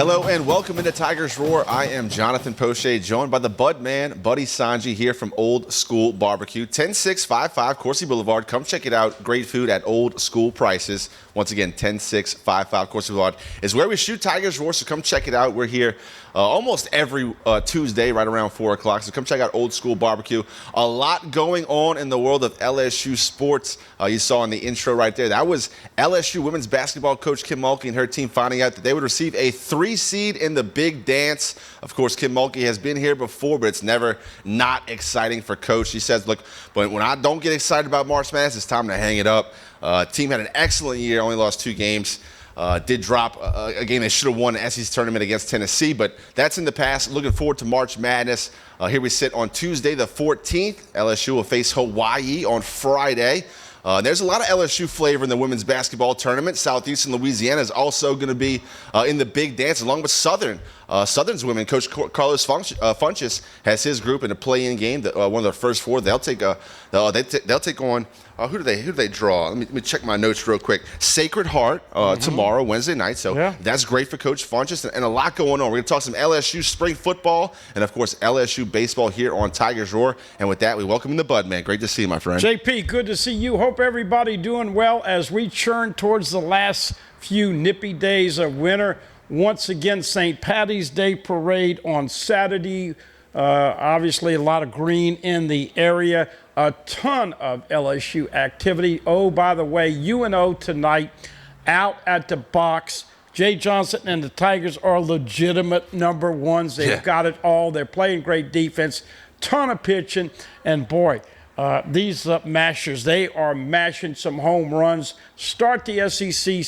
Hello and welcome into Tigers Roar. I am Jonathan Poche, joined by the Bud Man, Buddy Songy, here from Old School Barbecue, 10655 Coursey Boulevard. Come check it out. Great food at old school prices. Once again, 10655 Coursey Boulevard is where we shoot Tigers Roar, so come check it out. We're here almost every Tuesday right around 4 o'clock, so come check out Old School Barbecue. A lot going on in the world of LSU sports. You saw in the intro right there. That was LSU women's basketball coach Kim Mulkey and her team finding out that they would receive a 3 seed in the big dance. Of course, Kim Mulkey has been here before, but it's never not exciting for Coach. She says, look, but when I don't get excited about March Madness, it's time to hang it up. Team had an excellent year, only lost 2 games. Did drop a game they should have won the SEC tournament against Tennessee, but that's in the past. Looking forward to March Madness. Here we sit on Tuesday the 14th. LSU will face Hawaii on Friday. There's a lot of LSU flavor in the women's basketball tournament. Southeastern Louisiana is also going to be in the big dance, along with Southern. Southern's women, Coach Carlos Funches has his group in a play-in game. One of the first 4. They'll take on. Who do they draw? Let me check my notes real quick. Sacred Heart tomorrow, Wednesday night. So that's great for Coach Funches, and a lot going on. We're going to talk some LSU Spring Football and, of course, LSU Baseball here on Tigers Roar. And with that, we welcome the Bud Man. Great to see you, my friend. JP, good to see you. Hope everybody doing well as we churn towards the last few nippy days of winter. Once again, St. Patty's Day parade on Saturday. Obviously, a lot of green in the area. A ton of LSU activity. Oh, by the way, UNO tonight out at the box. Jay Johnson and the Tigers are legitimate number ones. They've got it all. They're playing great defense. Ton of pitching. And, boy, these mashers, they are mashing some home runs. Start the SEC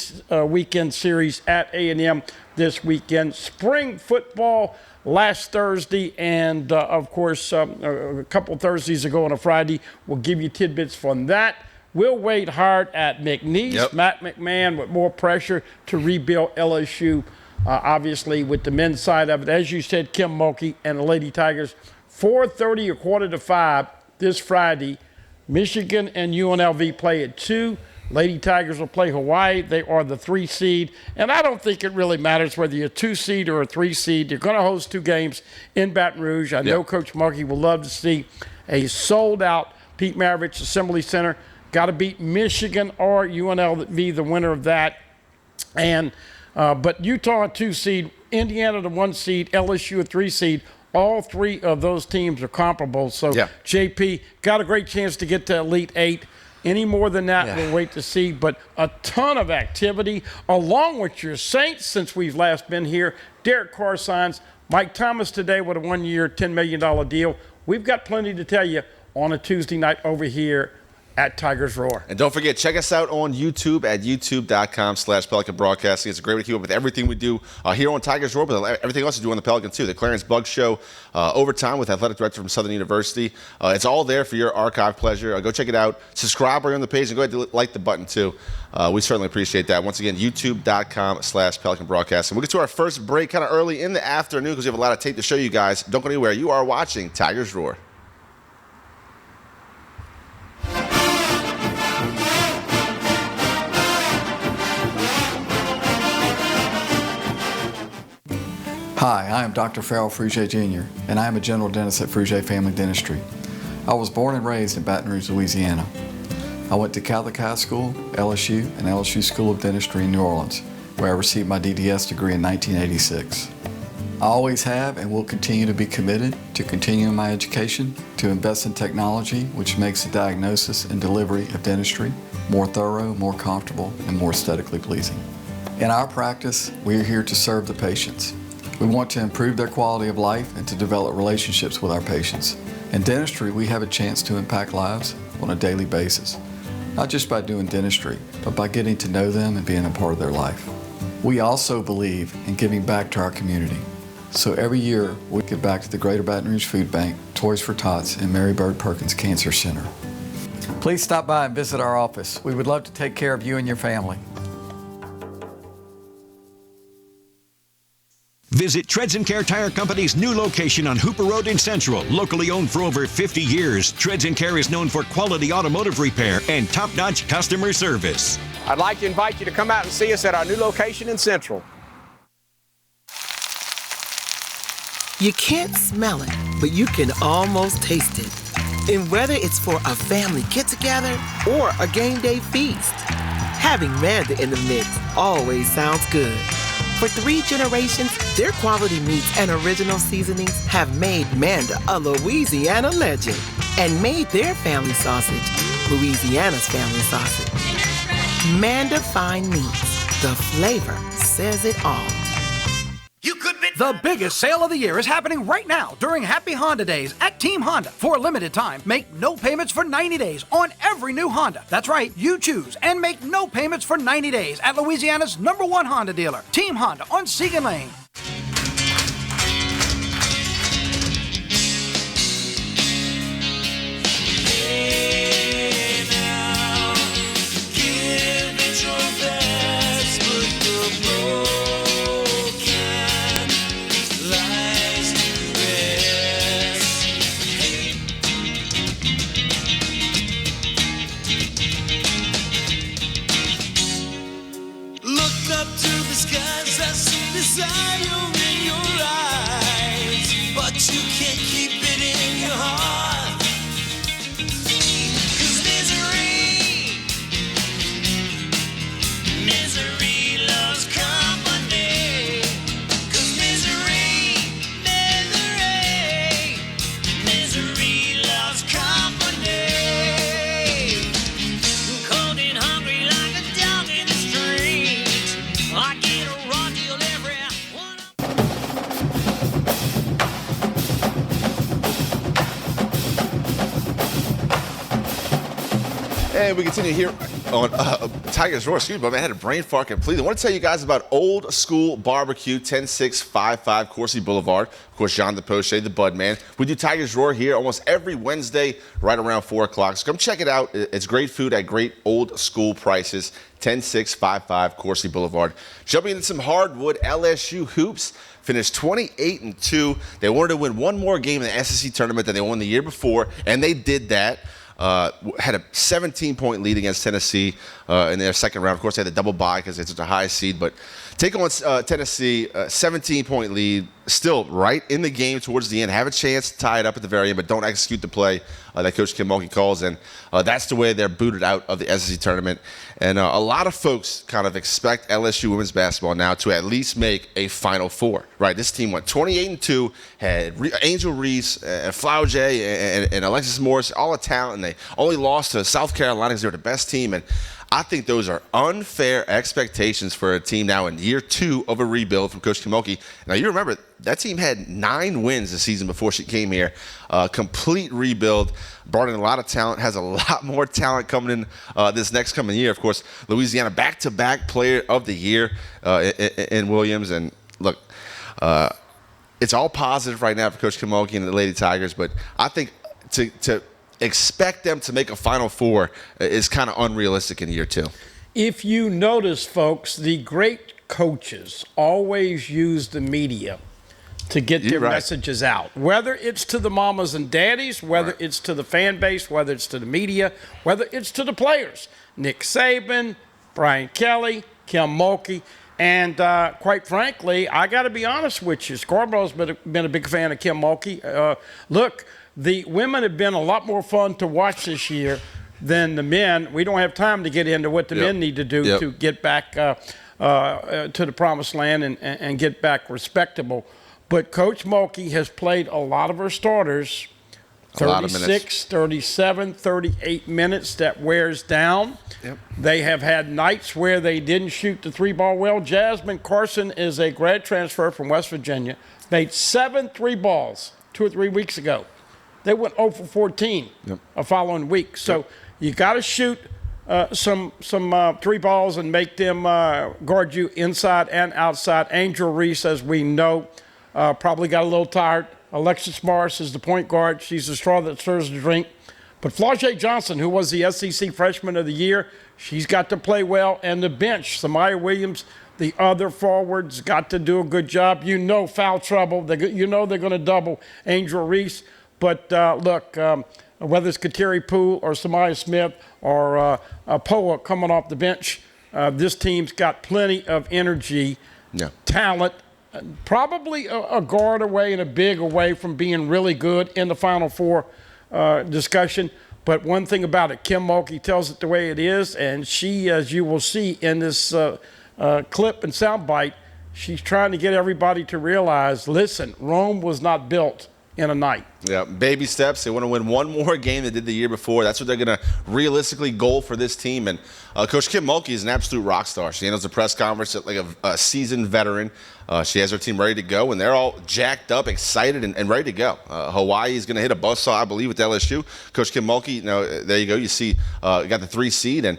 weekend series at A&M this weekend. Spring football last Thursday, and of course, a couple Thursdays ago on a Friday. We'll give you tidbits from that. We'll wait hard at McNeese. Matt McMahon with more pressure to rebuild LSU, obviously, with the men's side of it. As you said, Kim Mulkey and the Lady Tigers, 4:30 or 4:45 this Friday. Michigan and UNLV play at 2. Lady Tigers will play Hawaii. They are the 3 seed. And I don't think it really matters whether you're a 2 seed or a 3 seed. You're going to host 2 games in Baton Rouge. I know Coach Mulkey will love to see a sold-out Pete Maravich Assembly Center. Got to beat Michigan or UNLV, the winner of that. And but Utah a 2 seed, Indiana the 1 seed, LSU a 3 seed. All 3 of those teams are comparable. So, JP, got a great chance to get to Elite 8. Any more than that, we'll wait to see. But a ton of activity, along with your Saints since we've last been here. Derek Carr signs. Mike Thomas today with a 1-year, $10 million deal. We've got plenty to tell you on a Tuesday night over here at Tigers Roar. And don't forget, check us out on YouTube at youtube.com/Pelican Broadcasting. It's a great way to keep up with everything we do here on Tigers Roar, but everything else we do on the Pelican too. The Clarence Bugg Show, Overtime with Athletic Director from Southern University. It's all there for your archive pleasure. Go check it out. Subscribe right on the page and go ahead and like the button too. We certainly appreciate that. Once again, youtube.com/Pelican Broadcasting. We'll get to our first break kind of early in the afternoon because we have a lot of tape to show you guys. Don't go anywhere. You are watching Tigers Roar. Hi, I am Dr. Farrell Frugier Jr., and I am a general dentist at Frugier Family Dentistry. I was born and raised in Baton Rouge, Louisiana. I went to Catholic High School, LSU, and LSU School of Dentistry in New Orleans, where I received my DDS degree in 1986. I always have and will continue to be committed to continuing my education, to invest in technology which makes the diagnosis and delivery of dentistry more thorough, more comfortable, and more aesthetically pleasing. In our practice, we are here to serve the patients. We want to improve their quality of life and to develop relationships with our patients. In dentistry, we have a chance to impact lives on a daily basis, not just by doing dentistry, but by getting to know them and being a part of their life. We also believe in giving back to our community. So every year, we give back to the Greater Baton Rouge Food Bank, Toys for Tots, and Mary Bird Perkins Cancer Center. Please stop by and visit our office. We would love to take care of you and your family. Visit Treads & Care Tire Company's new location on Hooper Road in Central. Locally owned for over 50 years, Treads & Care is known for quality automotive repair and top-notch customer service. I'd like to invite you to come out and see us at our new location in Central. You can't smell it, but you can almost taste it. And whether it's for a family get-together or a game day feast, having Manda in the mix always sounds good. For 3 generations, their quality meats and original seasonings have made Manda a Louisiana legend and made their family sausage Louisiana's family sausage. Manda Fine Meats. The flavor says it all. The biggest sale of the year is happening right now during Happy Honda Days at Team Honda. For a limited time, make no payments for 90 days on every new Honda. That's right, you choose and make no payments for 90 days at Louisiana's #1 Honda dealer, Team Honda on Segan Lane. Desire in your eyes, but you can't keep it in your heart. 'Cause misery loves company. 'Cause misery loves company. Cold and hungry like a dog in the street. I get a raw deal every. And we continue here on Tigers Roar. Excuse me, but I had a brain fart completely. I want to tell you guys about Old School Barbecue, 10655 Coursey Boulevard. Of course, John the Poche, the Bud Man. We do Tigers Roar here almost every Wednesday right around 4 o'clock. So come check it out. It's great food at great old school prices. 10655 Coursey Boulevard. Jumping into some hardwood LSU hoops. Finished 28-2. They wanted to win one more game in the SEC tournament than they won the year before, and they did that. Had a 17-point lead against Tennessee in their second round. Of course, they had the double bye because it's such a high seed. But take on Tennessee, 17-point lead, still right in the game towards the end. Have a chance to tie it up at the very end, but don't execute the play that Coach Kim Mulkey calls. And that's the way they're booted out of the SEC tournament. And a lot of folks kind of expect LSU women's basketball now to at least make a Final Four. Right? This team went 28-2, had Angel Reese, and Flauge, and Alexis Morris, all the talent, and they only lost to South Carolina because they were the best team. And I think those are unfair expectations for a team now in year 2 of a rebuild from Coach Kim Mulkey. Now, you remember, that team had 9 wins this season before she came here. Complete rebuild, brought in a lot of talent, has a lot more talent coming in this next coming year. Of course, Louisiana back-to-back player of the year in Williams. And look, it's all positive right now for Coach Kim Mulkey and the Lady Tigers, but I think to expect them to make a Final Four is kind of unrealistic in year 2. If you notice, folks, the great coaches always use the media to get their messages out, whether it's to the mamas and daddies, whether it's to the fan base, whether it's to the media, whether it's to the players. Nick Saban, Brian Kelly, Kim Mulkey. And quite frankly, I got to be honest with you, Scarborough's been a big fan of Kim Mulkey. Look, the women have been a lot more fun to watch this year than the men. We don't have time to get into what the men need to do to get back to the promised land and get back respectable. But Coach Mulkey has played a lot of her starters, 36, 37, 38 minutes. That wears down. Yep. They have had nights where they didn't shoot the 3-ball well. Jasmine Carson is a grad transfer from West Virginia. Made 7 3-balls 2 or 3 weeks ago. They went 0 for 14 the following week. So you got to shoot some 3-balls and make them guard you inside and outside. Angel Reese, as we know, probably got a little tired. Alexis Morris is the point guard. She's the straw that stirs the drink. But Flauge Johnson, who was the SEC Freshman of the Year, she's got to play well. And the bench, Samaya Williams, the other forwards, got to do a good job. You know, foul trouble. You know they're going to double Angel Reese. But look, whether it's Kateri Poole or Samaya Smith or Poche coming off the bench, this team's got plenty of energy, talent, probably a guard away and a big away from being really good in the Final Four discussion. But one thing about it, Kim Mulkey tells it the way it is, and she, as you will see in this clip and soundbite, she's trying to get everybody to realize, listen, Rome was not built in a night. Yeah, baby steps. They want to win one more game they did the year before. That's what they're going to realistically goal for this team. And Coach Kim Mulkey is an absolute rock star. She handles the press conference like a seasoned veteran. She has her team ready to go, and they're all jacked up, excited, and ready to go. Hawaii is going to hit a buzzsaw, I believe, with LSU. Coach Kim Mulkey, there you go. You see, got the 3 seed, and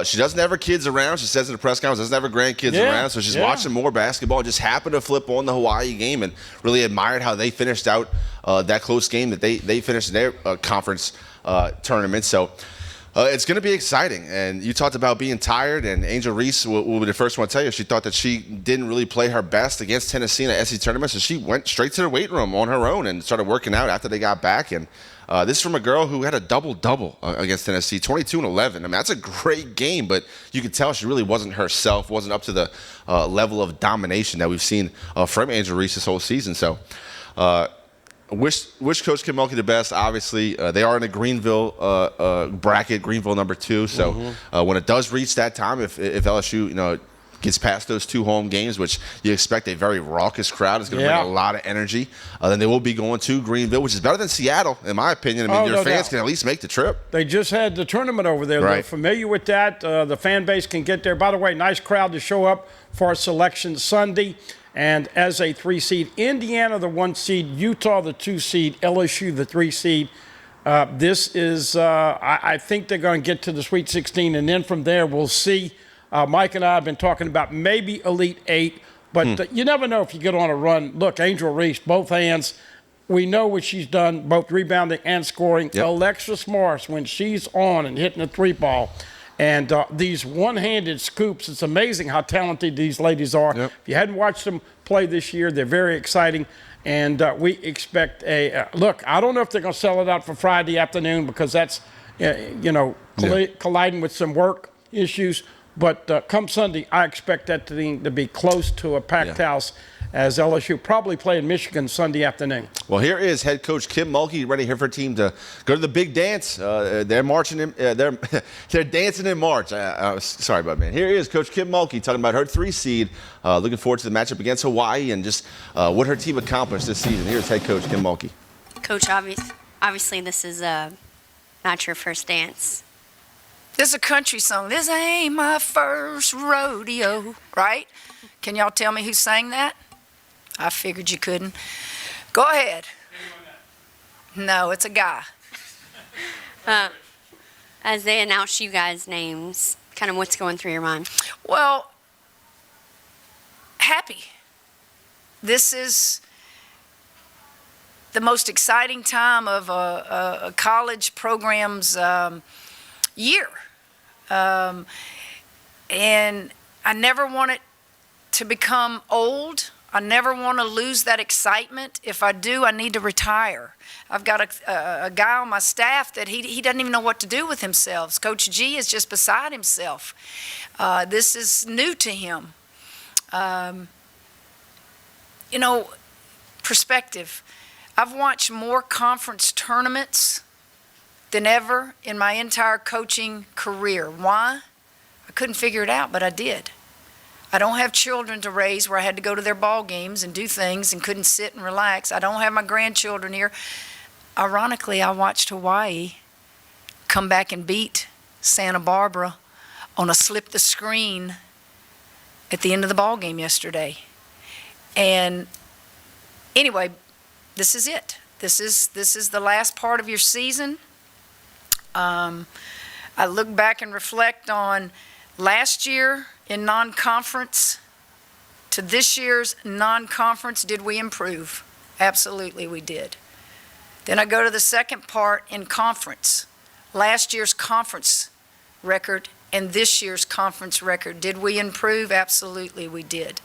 she doesn't have her kids around. She says in the press conference, doesn't have her grandkids around, so she's watching more basketball. Just happened to flip on the Hawaii game and really admired how they finished out that close game that they finished in their conference tournament. So it's going to be exciting. And you talked about being tired, and Angel Reese will be the first one to tell you she thought that she didn't really play her best against Tennessee in the SEC tournament, so she went straight to the weight room on her own and started working out after they got back. And this is from a girl who had a double-double against Tennessee, 22 and 11. I mean, that's a great game, but you could tell she really wasn't herself, wasn't up to the level of domination that we've seen from Angel Reese this whole season. So wish Coach Kim Mulkey the best. Obviously, they are in the Greenville bracket, Greenville number 2. So when it does reach that time, if LSU, gets past those 2 home games, which you expect a very raucous crowd is going to bring a lot of energy, then they will be going to Greenville, which is better than Seattle, in my opinion. I mean, your fans can at least make the trip. They just had the tournament over there. Right. They're familiar with that. The fan base can get there. By the way, nice crowd to show up for our selection Sunday. And as a 3 seed, Indiana the 1 seed, Utah the 2 seed, LSU the 3 seed. This is, I think they're going to get to the Sweet 16, and then from there we'll see. Mike and I have been talking about maybe Elite 8, but you never know if you get on a run. Look, Angel Reese, both hands. We know what she's done, both rebounding and scoring. Yep. Alexis Morris, when she's on and hitting the 3-ball. And these one-handed scoops, it's amazing how talented these ladies are. Yep. If you hadn't watched them play this year, they're very exciting. And we expect look, I don't know if they're going to sell it out for Friday afternoon because that's, colliding with some work issues. But come Sunday, I expect that to be close to a packed house as LSU probably play in Michigan Sunday afternoon. Well, here is head coach Kim Mulkey ready here for her team to go to the big dance. They're marching in, they're dancing in March. Sorry about man. Here is Coach Kim Mulkey talking about her 3 seed. Looking forward to the matchup against Hawaii and just what her team accomplished this season. Here's head coach Kim Mulkey. Coach, obviously this is not your first dance. This is a country song. This ain't my first rodeo, right? Can y'all tell me who sang that? I figured you couldn't. Go ahead. No, it's a guy. As they announce you guys' names, kind of what's going through your mind? Well, happy. This is the most exciting time of a college program's year. And I never want it to become old. I never want to lose that excitement. If I do, I need to retire. I've got a guy on my staff that he doesn't even know what to do with himself. Coach G is just beside himself. This is new to him. Perspective. I've watched more conference tournaments than ever in my entire coaching career. Why? I couldn't figure it out, but I did. I don't have children to raise where I had to go to their ball games and do things and couldn't sit and relax. I don't have my grandchildren here. Ironically, I watched Hawaii come back and beat Santa Barbara on a slip the screen at the end of the ball game yesterday. And anyway, this is it. This is the last part of your season. I look back and reflect on last year in non-conference to this year's non-conference. Did we improve? Absolutely we did. Then I go to the second part in conference. Last year's conference record and this year's conference record. Did we improve? Absolutely we did.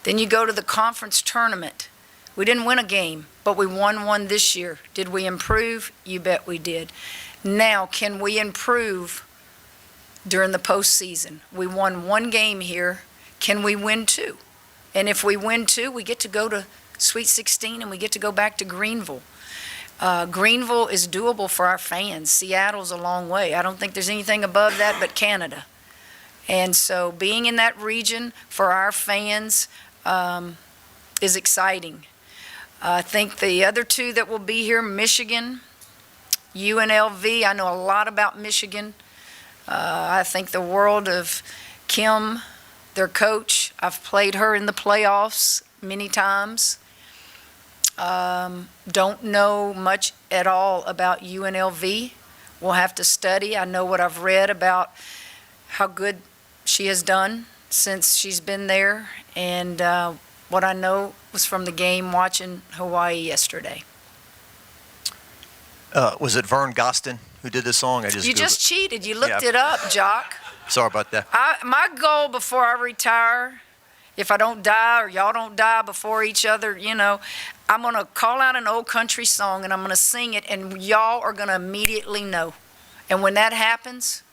Then you go to the conference tournament. We didn't win a game, but we won one this year. Did we improve? You bet we did. Now, can we improve during the postseason? We won one game here. Can we win 2? And if we win 2, we get to go to Sweet 16 and we get to go back to Greenville. Greenville is doable for our fans. Seattle's a long way. I don't think there's anything above that but Canada. And so being in that region for our fans is exciting. I think the other 2 that will be here, Michigan, UNLV, I know a lot about Michigan. I think the world of Kim, their coach. I've played her in the playoffs many times. Don't know much at all about UNLV. We'll have to study. I know what I've read about how good she has done since she's been there, and what I know was from the game watching Hawaii yesterday. Was it Vern Gostin who did this song? You just cheated. You looked it up, Jock. Sorry about that. My goal before I retire, if I don't die or y'all don't die before each other, I'm going to call out an old country song and I'm going to sing it, and y'all are going to immediately know. And when that happens,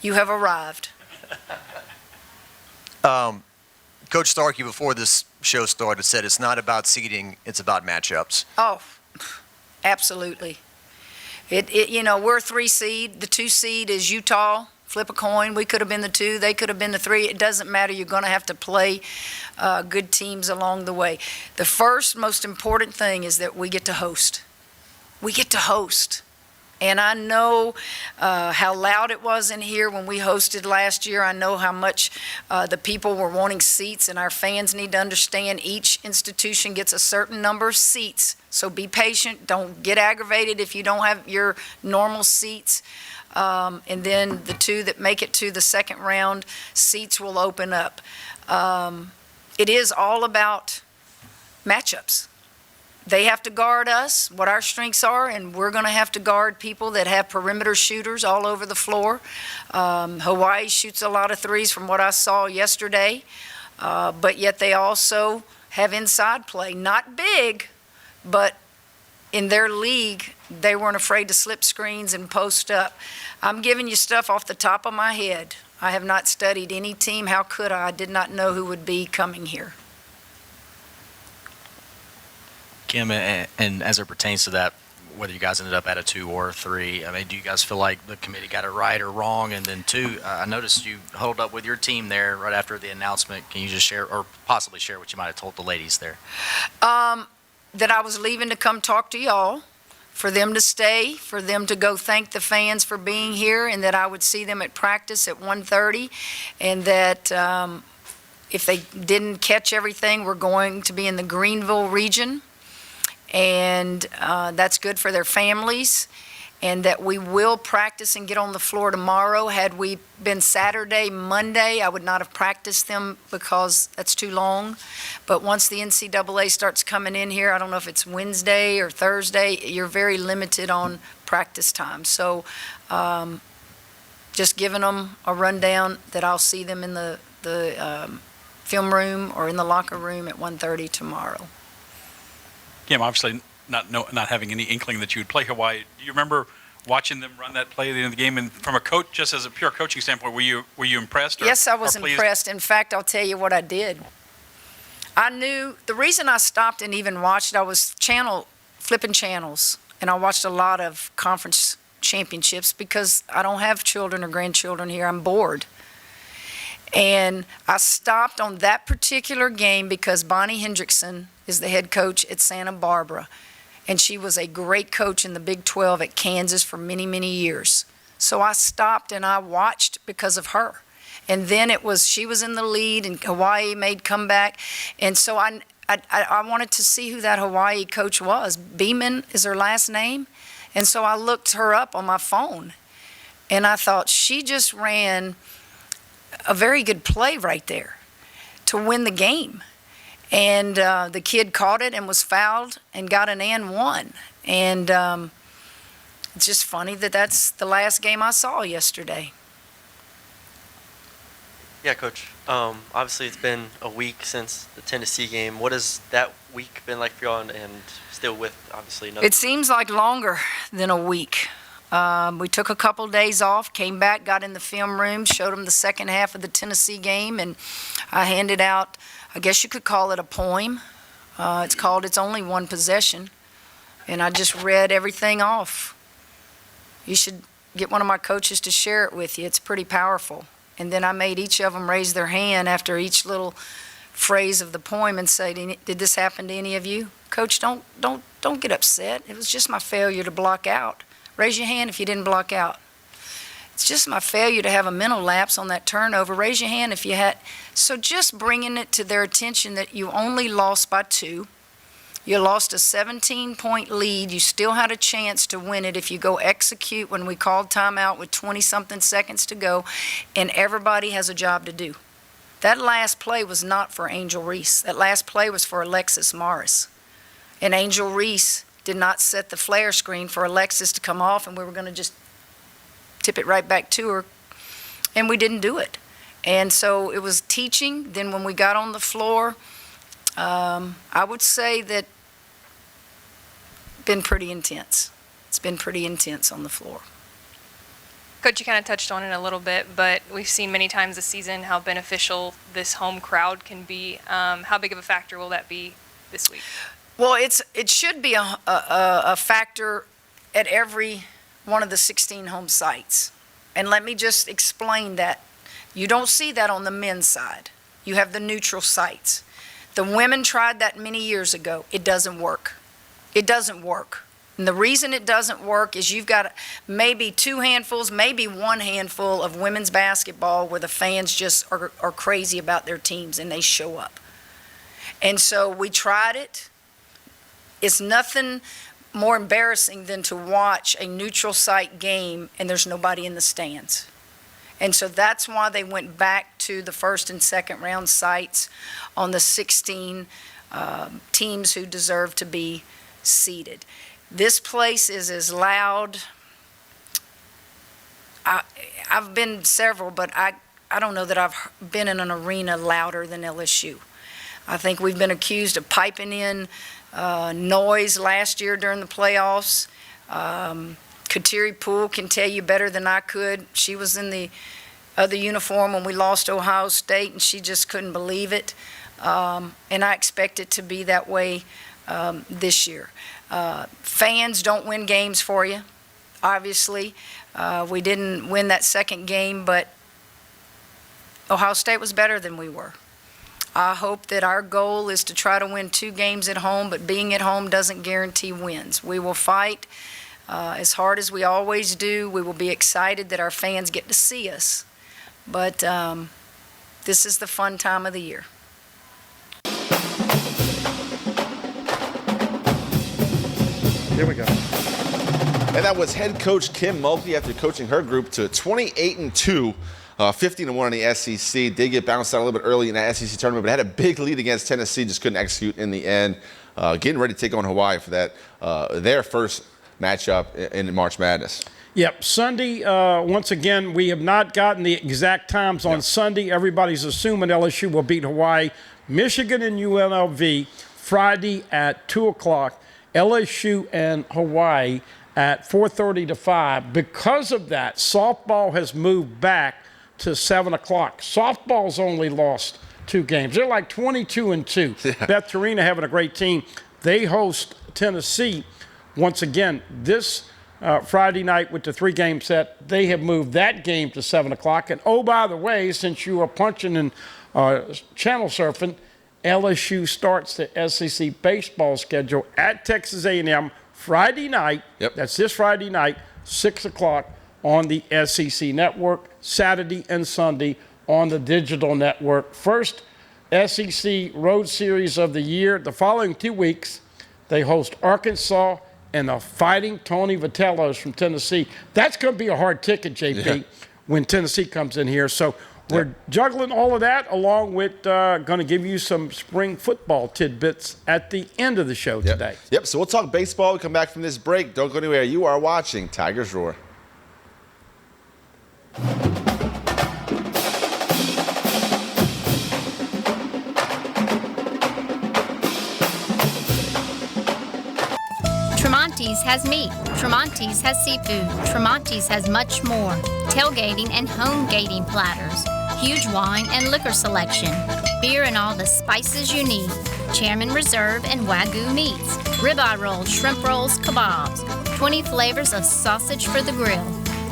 you have arrived. Coach Starkey, before this show started, said it's not about seeding, it's about matchups. Oh, absolutely. We're a 3 seed. The 2 seed is Utah. Flip a coin. We could have been the 2. They could have been the 3. It doesn't matter. You're going to have to play good teams along the way. The first most important thing is that we get to host. We get to host. And I know how loud it was in here when we hosted last year. I know how much the people were wanting seats, and our fans need to understand each institution gets a certain number of seats. So be patient. Don't get aggravated if you don't have your normal seats. And then the 2 that make it to the second round, seats will open up. It is all about matchups. They have to guard us, what our strengths are, and we're going to have to guard people that have perimeter shooters all over the floor. Hawaii shoots a lot of threes from what I saw yesterday, but yet they also have inside play. Not big, but in their league, they weren't afraid to slip screens and post up. I'm giving you stuff off the top of my head. I have not studied any team. How could I? I did not know who would be coming here. Kim, and as it pertains to that, whether you guys ended up at a 2 or a 3, I mean, do you guys feel like the committee got it right or wrong? And then 2, I noticed you huddled up with your team there right after the announcement. Can you just share, or possibly share, what you might have told the ladies there? That I was leaving to come talk to y'all, for them to stay, for them to go thank the fans for being here, and that I would see them at practice at 1:30, and that if they didn't catch everything, we're going to be in the Greenville region. And that's good for their families, and that we will practice and get on the floor tomorrow. Had we been Saturday, Monday, I would not have practiced them because that's too long. But once the NCAA starts coming in here, I don't know if it's Wednesday or Thursday, you're very limited on practice time. So just giving them a rundown that I'll see them in the film room or in the locker room at 1:30 tomorrow. Kim, obviously not having any inkling that you would play Hawaii, do you remember watching them run that play at the end of the game? And from a coach, just as a pure coaching standpoint, were you impressed? Yes, I was impressed. In fact, I'll tell you what I did. I knew the reason I stopped and even watched, I was flipping channels, and I watched a lot of conference championships because I don't have children or grandchildren here. I'm bored. And I stopped on that particular game because Bonnie Hendrickson is the head coach at Santa Barbara. And she was a great coach in the Big 12 at Kansas for many, many years. So I stopped and I watched because of her. And then she was in the lead and Hawaii made comeback. And so I wanted to see who that Hawaii coach was. Beeman is her last name. And so I looked her up on my phone. And I thought, she just ran a very good play right there to win the game. And the kid caught it and was fouled and got an and one. And it's just funny that that's the last game I saw yesterday. Yeah, Coach. Obviously, it's been a week since the Tennessee game. What has that week been like for y'all, and still with, obviously, nothing? It seems like longer than a week. We took a couple days off, came back, got in the film room, showed them the second half of the Tennessee game, and I I guess you could call it a poem. It's called It's Only One Possession. And I just read everything off. You should get one of my coaches to share it with you. It's pretty powerful. And then I made each of them raise their hand after each little phrase of the poem and say, did this happen to any of you? Coach, don't get upset. It was just my failure to block out. Raise your hand if you didn't block out. It's just my failure to have a mental lapse on that turnover. Raise your hand if you had. So just bringing it to their attention that you only lost by 2. You lost a 17-point lead. You still had a chance to win it if you go execute when we called timeout with 20-something seconds to go, and everybody has a job to do. That last play was not for Angel Reese. That last play was for Alexis Morris. And Angel Reese did not set the flare screen for Alexis to come off, and we were going to just tip it right back to her, and we didn't do it. And so it was teaching. Then when we got on the floor, I would say that been pretty intense. It's been pretty intense on the floor. Coach, you kind of touched on it a little bit, but we've seen many times this season how beneficial this home crowd can be. How big of a factor will that be this week? Well, it should be a factor at every one of the 16 home sites. And let me just explain that. You don't see that on the men's side. You have the neutral sites. The women tried that many years ago. It doesn't work. It doesn't work. And the reason it doesn't work is you've got maybe 2 handfuls, maybe 1 handful of women's basketball where the fans just are crazy about their teams and they show up. And so we tried it. It's nothing more embarrassing than to watch a neutral site game and there's nobody in the stands. And so that's why they went back to the first and second round sites on the 16 teams who deserve to be seated. This place is as loud. I've been several, but I don't know that I've been in an arena louder than LSU. I think we've been accused of piping in noise last year during the playoffs. Kateri Poole can tell you better than I could. She was in the other uniform when we lost Ohio State, and she just couldn't believe it. And I expect it to be that way this year. Fans don't win games for you, obviously. We didn't win that second game, but Ohio State was better than we were. I hope that our goal is to try to win 2 games at home, but being at home doesn't guarantee wins. We will fight as hard as we always do. We will be excited that our fans get to see us. But this is the fun time of the year. Here we go. And that was head coach Kim Mulkey after coaching her group to 28-2. 15-1 in the SEC. Did get bounced out a little bit early in that SEC tournament, but had a big lead against Tennessee. Just couldn't execute in the end. Getting ready to take on Hawaii for that their first matchup in March Madness. Yep, Sunday, once again, we have not gotten the exact times on Sunday. Everybody's assuming LSU will beat Hawaii. Michigan and UNLV Friday at 2 o'clock. LSU and Hawaii at 4:30 to 5. Because of that, softball has moved back to 7 o'clock. Softball's only lost 2 games. They're like 22-2. Beth Torina having a great team. They host Tennessee once again this Friday night with the 3-game set. They have moved that game to 7 o'clock. And oh, by the way, since you are punching and channel surfing, LSU starts the SEC baseball schedule at Texas A&M Friday night. Yep. That's this Friday night, 6 o'clock on the SEC network, Saturday and Sunday on the digital network. First SEC road series of the year. The following 2 weeks, they host Arkansas and the Fighting Tony Vitellos from Tennessee. That's going to be a hard ticket, JP, when Tennessee comes in here. So we're juggling all of that along with going to give you some spring football tidbits at the end of the show today. Yep, so we'll talk baseball. We'll come back from this break. Don't go anywhere. You are watching Tigers Roar. Tremonti's has meat. Tremonti's has seafood. Tremonti's has much more. Tailgating and home gating platters. Huge wine and liquor selection. beer and all the spices you need. Chairman Reserve and Wagyu meats. Ribeye rolls, shrimp rolls, kebabs. 20 flavors of sausage for the grill.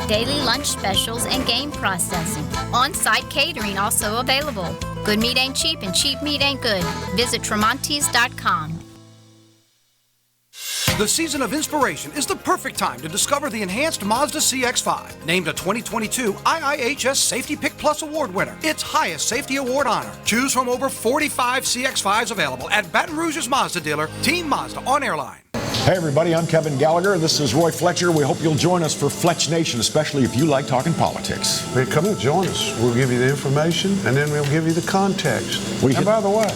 Daily lunch specials and game processing. On-site catering also available. Good meat ain't cheap and cheap meat ain't good. Visit Tremontes.com. The season of inspiration is the perfect time to discover the enhanced Mazda CX-5, named a 2022 IIHS Safety Pick Plus Award winner, its highest safety award honor. Choose from over 45 CX-5s available at Baton Rouge's Mazda dealer, Team Mazda on Airline. Hey everybody, I'm Kevin Gallagher. This is Roy Fletcher. We hope you'll join us for Fletch Nation, especially if you like talking politics. Man, come and join us. We'll give you the information, and then we'll give you the context. And by the way,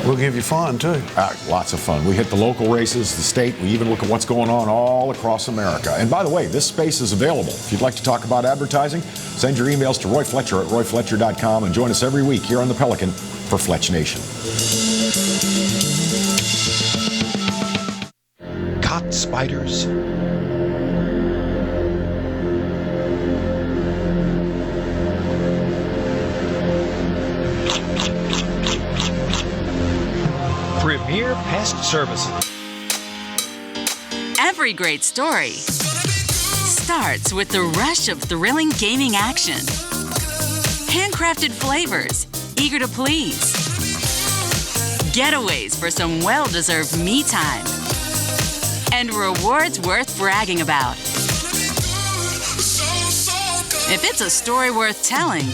we'll give you fun, too. Lots of fun. We hit the local races, the state. We even look at what's going on all across America. And by the way, this space is available. If you'd like to talk about advertising, send your emails to Roy Fletcher at royfletcher.com and join us every week here on the Pelican for Fletch Nation. Caught spiders. Premier Pest Services. Every great story starts with the rush of thrilling gaming action. Handcrafted flavors, eager to please. Getaways for some well-deserved me time. And rewards worth bragging about. If it's a story worth telling,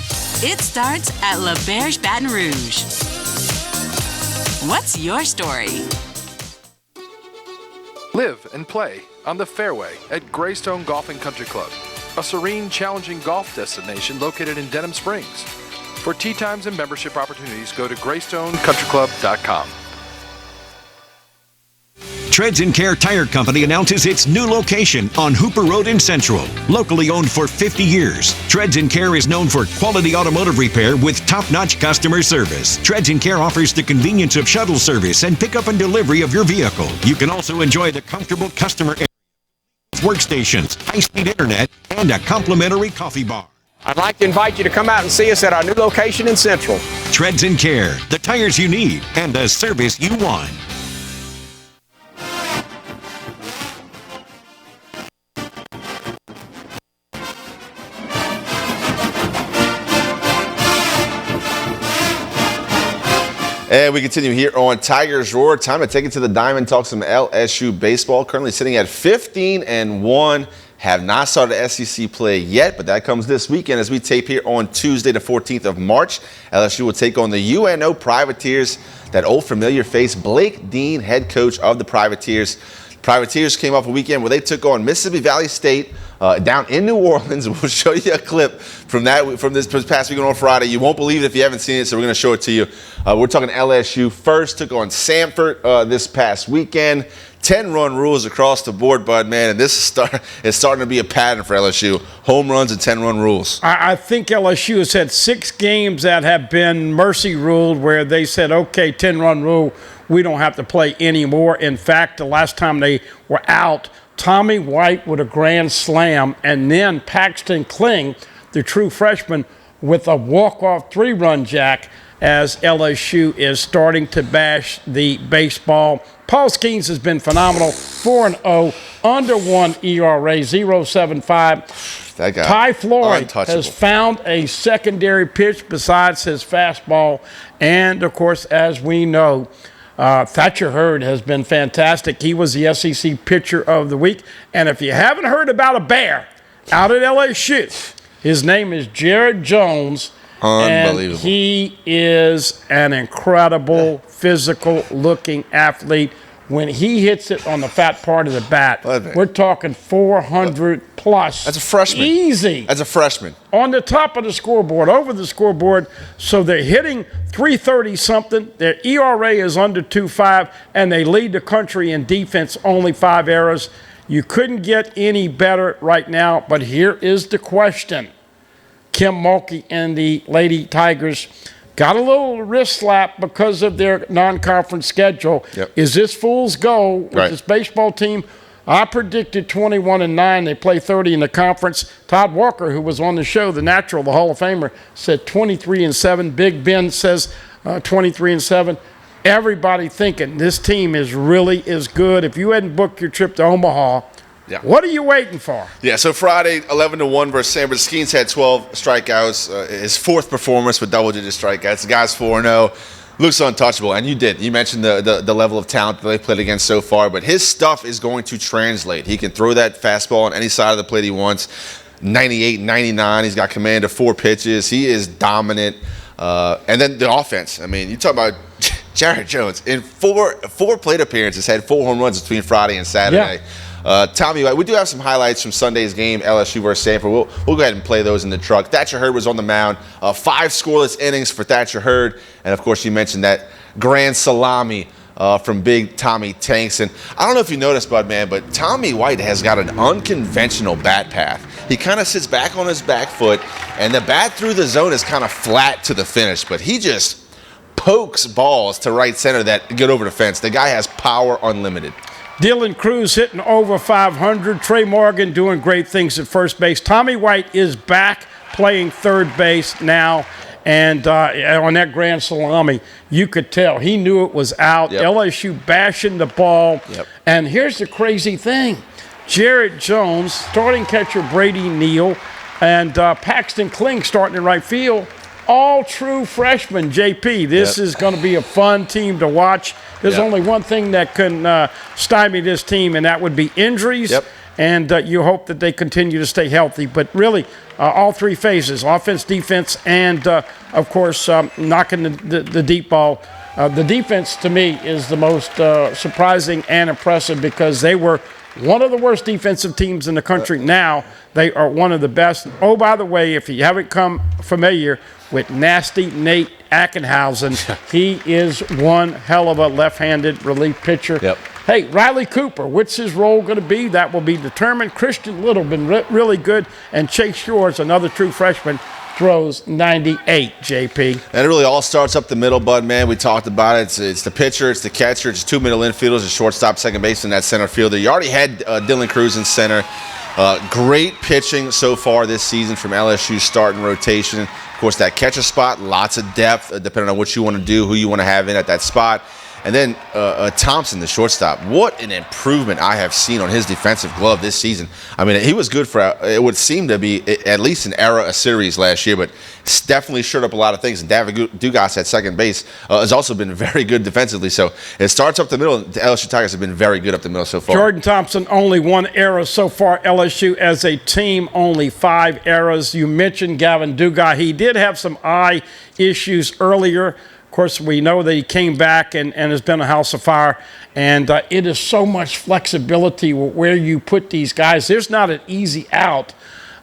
it starts at La Berge Baton Rouge. What's your story? Live and play on the fairway at Greystone Golf and Country Club, a serene, challenging golf destination located in Denham Springs. For tee times and membership opportunities, go to GreystonCountryClub.com. Treads & Care Tire Company announces its new location on Hooper Road in Central. Locally owned for 50 years, Treads & Care is known for quality automotive repair with top-notch customer service. Treads & Care offers the convenience of shuttle service and pickup and delivery of your vehicle. You can also enjoy the comfortable customer area with workstations, high-speed internet, and a complimentary coffee bar. I'd like to invite you to come out and see us at our new location in Central. Treads & Care, the tires you need and the service you want. And we continue here on Tigers Roar. Time to take it to the diamond, talk some LSU baseball. Currently sitting at 15-1. Have not started SEC play yet, but that comes this weekend as we tape here on Tuesday, the 14th of March. LSU will take on the UNO Privateers, that old familiar face, Blake Dean, head coach of the Privateers. Privateers came off a weekend where they took on Mississippi Valley State down in New Orleans. We'll show you a clip from this past weekend on Friday. You won't believe it if you haven't seen it, so we're going to show it to you. We're talking LSU first. Took on Samford this past weekend. 10-run rules across the board, Bud, man, and this is starting to be a pattern for LSU. Home runs and 10-run rules. I think LSU has had 6 games that have been mercy ruled where they said, okay, 10-run rule, we don't have to play anymore. In fact, the last time they were out, Tommy White with a grand slam, and then Paxton Kling, the true freshman, with a walk-off 3-run jack as LSU is starting to bash the baseball. Paul Skeens has been phenomenal, 4-0, under 1 ERA, 0.75. That guy, Ty Floyd untouchable. has found a secondary pitch besides his fastball. And, of course, as we know, Thatcher Hurd has been fantastic. He was the SEC Pitcher of the Week. And if you haven't heard about a bear out at LSU, his name is Jared Jones. Unbelievable. And he is an incredible, physical-looking athlete. When he hits it on the fat part of the bat, we're talking 400 plus. That's a freshman. Easy. That's a freshman. On the top of the scoreboard, over the scoreboard. So they're hitting 330-something. Their ERA is under 2.5, and they lead the country in defense, only 5 errors. You couldn't get any better right now, but here is the question. Kim Mulkey and the Lady Tigers got a little wrist slap because of their non-conference schedule. Yep. Is this fool's gold with Right. this baseball team? I predicted 21-9. They play 30 in the conference. Todd Walker, who was on the show, the natural, the Hall of Famer, said 23-7. Big Ben says 23-7. Everybody thinking this team is good. If you hadn't booked your trip to Omaha, what are you waiting for? Yeah, so Friday, 11-1 versus San Francisco. Skeens had 12 strikeouts. His fourth performance with double-digit strikeouts. The guy's 4-0. Looks untouchable, and you did. You mentioned the level of talent that they played against so far, but his stuff is going to translate. He can throw that fastball on any side of the plate he wants. 98, 99. He's got command of 4 pitches. He is dominant. And then the offense. I mean, you talk about Jared Jones. In four plate appearances, had 4 home runs between Friday and Saturday. Yeah. Tommy, we do have some highlights from Sunday's game, LSU versus Sanford. We'll go ahead and play those in the truck. Thatcher Hurd was on the mound. 5 scoreless innings for Thatcher Hurd. And, of course, you mentioned that grand salami from Big Tommy Tanks. And I don't know if you noticed, Bud, man, but Tommy White has got an unconventional bat path. He kind of sits back on his back foot, and the bat through the zone is kind of flat to the finish. But he just pokes balls to right center that get over the fence. The guy has power unlimited. Dylan Cruz hitting over 500. Trey Morgan doing great things at first base. Tommy White is back playing third base now. And on that grand salami, you could tell he knew it was out. Yep. LSU bashing the ball. Yep. And here's the crazy thing. Jared Jones, starting catcher Brady Neal, and Paxton Kling starting in right field. All true freshmen, JP. This is going to be a fun team to watch. There's only one thing that can stymie this team, and that would be injuries. Yep. And you hope that they continue to stay healthy. But really, all 3 phases, offense, defense, and, of course, knocking the deep ball. The defense, to me, is the most surprising and impressive because they were one of the worst defensive teams in the country. Now they are one of the best. Oh, by the way, if you haven't come familiar with nasty Nate Ackenhausen, he is one hell of a left-handed relief pitcher. Yep. Hey, Riley Cooper, what's his role going to be? That will be determined. Christian Little been really good, and Chase Shores, another true freshman, throws 98, JP. And it really all starts up the middle, Bud, man. We talked about it. It's the pitcher, it's the catcher, it's 2 middle infielders, a shortstop, second base, and that center fielder. You already had Dylan Cruz in center. Great pitching so far this season from LSU's starting rotation. Of course, that catcher spot, lots of depth, depending on what you want to do, who you want to have in at that spot. And then Thompson, the shortstop. What an improvement I have seen on his defensive glove this season. I mean, he was good for, it would seem to be at least an era, a series last year, but definitely shored up a lot of things. And David Dugas at second base has also been very good defensively. So it starts up the middle. The LSU Tigers have been very good up the middle so far. Jordan Thompson, only 1 error so far. LSU as a team, only 5 errors. You mentioned Gavin Dugas. He did have some eye issues earlier. Of course, we know that he came back and has been a house of fire. And it is so much flexibility where you put these guys. There's not an easy out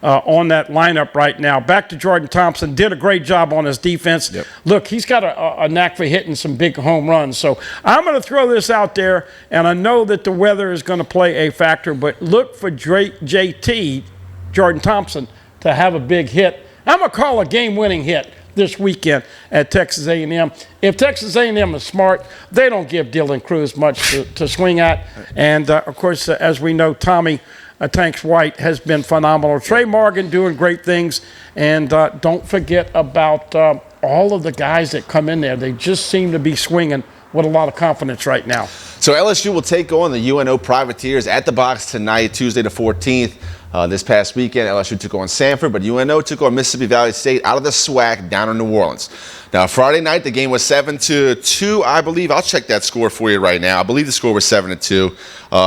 on that lineup right now. Back to Jordan Thompson. Did a great job on his defense. Yep. Look, he's got a knack for hitting some big home runs. So I'm going to throw this out there, and I know that the weather is going to play a factor, but look for JT, Jordan Thompson, to have a big hit. I'm going to call a game-winning hit this weekend at Texas A&M. If Texas A&M is smart, they don't give Dylan Cruz much to swing at. And, of course, as we know, Tommy Tanks White has been phenomenal. Trey Morgan doing great things. And don't forget about all of the guys that come in there. They just seem to be swinging with a lot of confidence right now. So LSU will take on the UNO Privateers at the box tonight, Tuesday the 14th. This past weekend, LSU took on Sanford, but UNO took on Mississippi Valley State out of the SWAC down in New Orleans. Now, Friday night, the game was 7-2, I believe. I'll check that score for you right now. I believe the score was 7-2.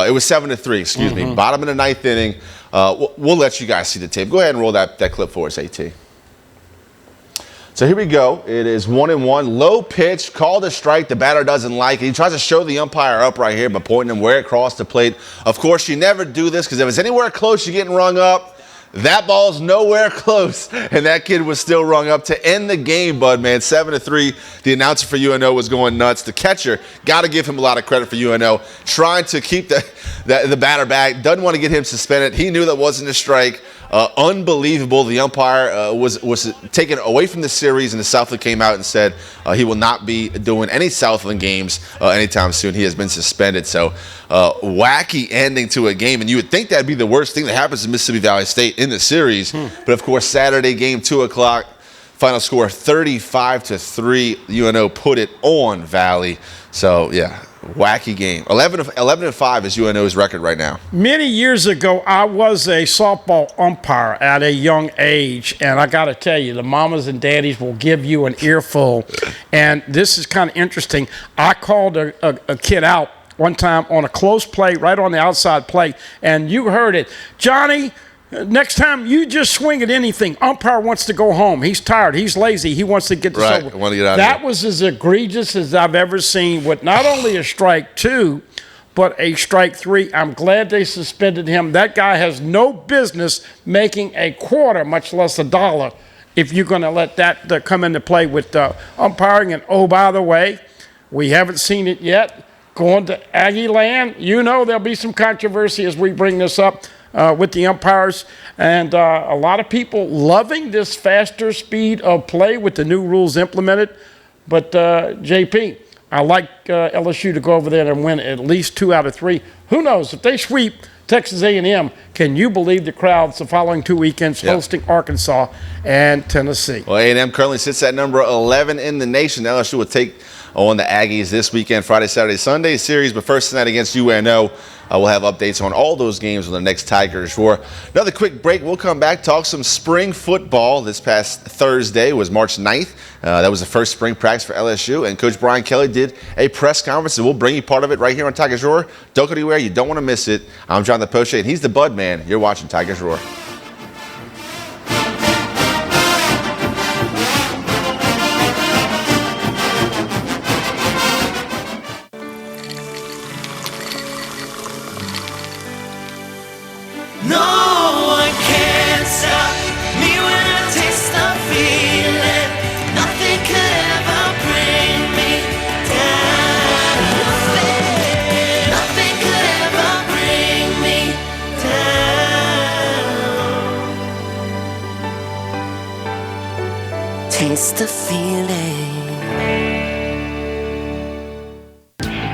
It was 7-3, excuse me. Bottom of the 9th inning. We'll let you guys see the tape. Go ahead and roll that clip for us, AT. So here we go. It is 1-1. Low pitch, called a strike. The batter doesn't like it. He tries to show the umpire up right here by pointing him where it crossed the plate. Of course, you never do this because if it's anywhere close, you're getting rung up. That ball's nowhere close, and that kid was still rung up to end the game, Bud, man. 7-3. The announcer for UNO was going nuts. The catcher, got to give him a lot of credit for UNO, trying to keep the batter back. Doesn't want to get him suspended. He knew that wasn't a strike. Unbelievable. The umpire was taken away from the series, and the Southland came out and said he will not be doing any Southland games anytime soon. He has been suspended. So wacky ending to a game, and you would think that'd be the worst thing that happens to Mississippi Valley State in the series. But, of course, Saturday game, 2 o'clock. Final score 35-3. UNO put it on Valley. So, yeah, wacky game. 11-5 is UNO's record right now. Many years ago, I was a softball umpire at a young age, and I got to tell you, the mamas and daddies will give you an earful. And this is kind of interesting. I called a kid out one time on a close play, right on the outside plate, and you heard it. Johnny, next time you just swing at anything. Umpire wants to go home. He's tired. He's lazy. He wants to get this over. Want to get out that of here. was as egregious as I've ever seen with not only a strike 2, but a strike 3. I'm glad they suspended him. That guy has no business making a quarter, much less $1, if you're going to let that come into play with umpiring. And, oh, by the way, we haven't seen it yet. Going to Aggie land, there'll be some controversy as we bring this up. With the umpires, and a lot of people loving this faster speed of play with the new rules implemented. But, JP, I like LSU to go over there and win at least 2 out of 3. Who knows? If they sweep Texas A&M, can you believe the crowds the following 2 weekends hosting Arkansas and Tennessee? Well, A&M currently sits at number 11 in the nation. LSU will take on the Aggies this weekend, Friday, Saturday, Sunday series. But first tonight against UNO, we'll have updates on all those games on the next Tigers Roar. Another quick break. We'll come back, talk some spring football. This past Thursday was March 9th. That was the first spring practice for LSU, and Coach Brian Kelly did a press conference, and we'll bring you part of it right here on Tigers Roar. Don't go anywhere. You don't want to miss it. I'm Jonathan Poche, and he's the Bud Man. You're watching Tigers Roar. Taste the feeling.